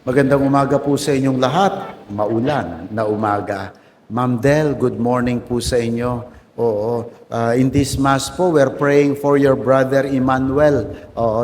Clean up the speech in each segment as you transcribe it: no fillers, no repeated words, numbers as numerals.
Magandang umaga po sa inyong lahat. Maulan na umaga. Ma'am Del, good morning po sa inyo. In this Mass po, we're praying for your brother Emmanuel.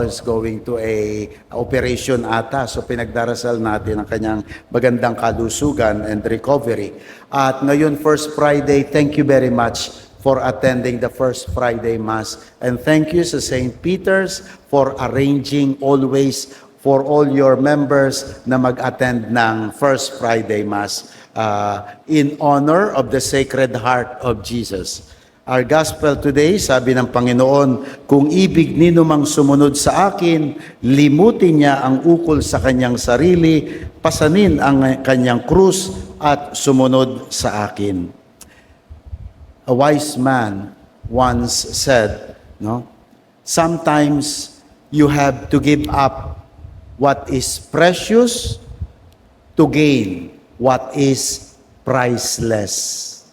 Is going to a operation ata. So pinagdarasal natin ang kanyang magandang kalusugan and recovery. At ngayon, First Friday, thank you very much for attending the First Friday Mass. And thank you sa St. Peter's for arranging always for all your members na mag-attend ng First Friday Mass in honor of the Sacred Heart of Jesus. Our Gospel today, sabi ng Panginoon, kung ibig ninumang sumunod sa akin, limutin niya ang ukol sa kanyang sarili, pasanin ang kanyang krus at sumunod sa akin. A wise man once said, sometimes you have to give up what is precious to gain what is priceless.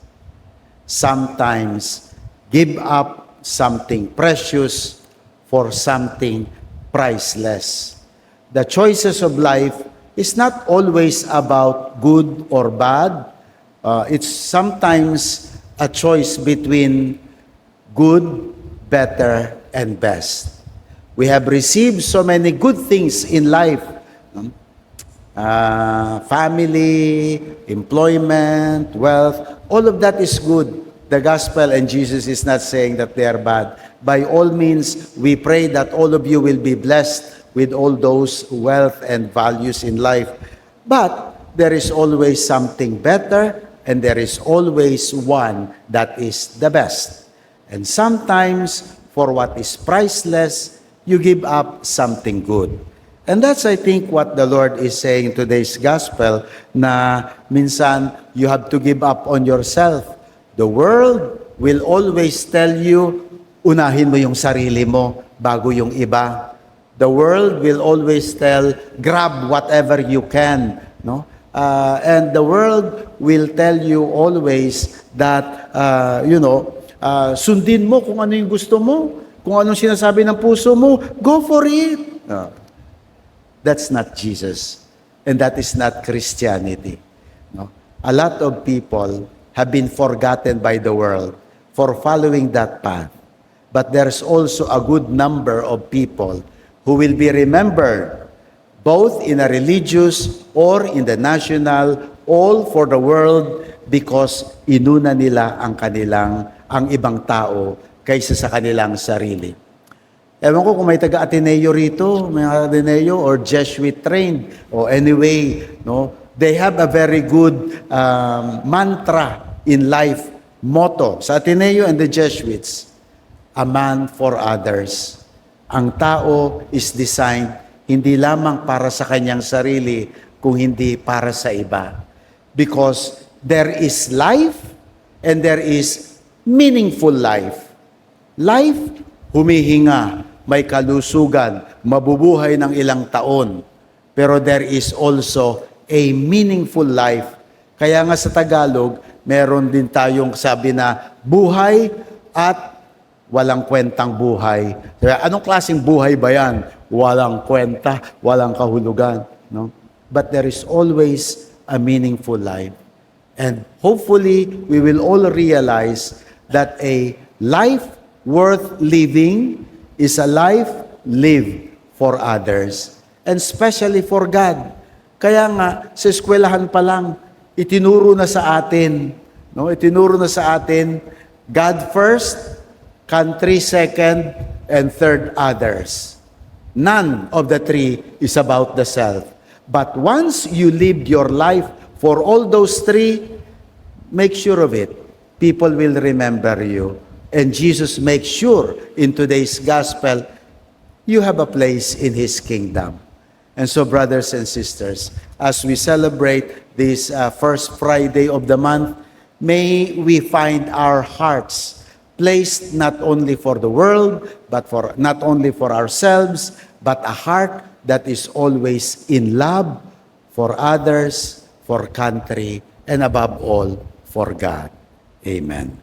Sometimes give up something precious for something priceless. The choices of life is not always about good or bad. It's sometimes a choice between good, better, and best. We have received so many good things in life. Family, employment, wealth, all of that is good. The gospel and Jesus is not saying that they are bad. By all means, we pray that all of you will be blessed with all those wealth and values in life. But there is always something better, and there is always one that is the best. And sometimes, for what is priceless, you give up something good. And that's, I think, what the Lord is saying in today's gospel, na minsan you have to give up on yourself. The world will always tell you, unahin mo yung sarili mo bago yung iba. The world will always tell, grab whatever you can. And the world will tell you always that, sundin mo kung ano yung gusto mo. Kung anong sinasabi ng puso mo, go for it. That's not Jesus. And that is not Christianity. A lot of people have been forgotten by the world for following that path. But there's also a good number of people who will be remembered both in a religious or in the national, all for the world, because inuna nila ang ibang tao kaysa sa kanilang sarili. Ewan ko kung may taga-Ateneo rito, may Ateneo or Jesuit trained, or anyway, they have a very good mantra in life, motto sa Ateneo and the Jesuits, a man for others. Ang tao is designed hindi lamang para sa kanyang sarili, kung hindi para sa iba. Because there is life and there is meaningful life. Life, humihinga, may kalusugan, mabubuhay ng ilang taon. Pero there is also a meaningful life. Kaya nga sa Tagalog, meron din tayong sabi na buhay at walang kwentang buhay. Anong klaseng buhay ba yan? Walang kwenta, walang kahulugan. But there is always a meaningful life. And hopefully, we will all realize that a life worth living is a life lived for others, and especially for God. Kaya nga, sa eskwelahan pa lang, itinuro na sa atin, God first, country second, and third others. None of the three is about the self. But once you lived your life for all those three, make sure of it. People will remember you. And Jesus makes sure in today's gospel, you have a place in His kingdom. And so, brothers and sisters, as we celebrate this first Friday of the month, may we find our hearts placed not only for the world, but not only for ourselves, but a heart that is always in love for others, for country, and above all, for God. Amen.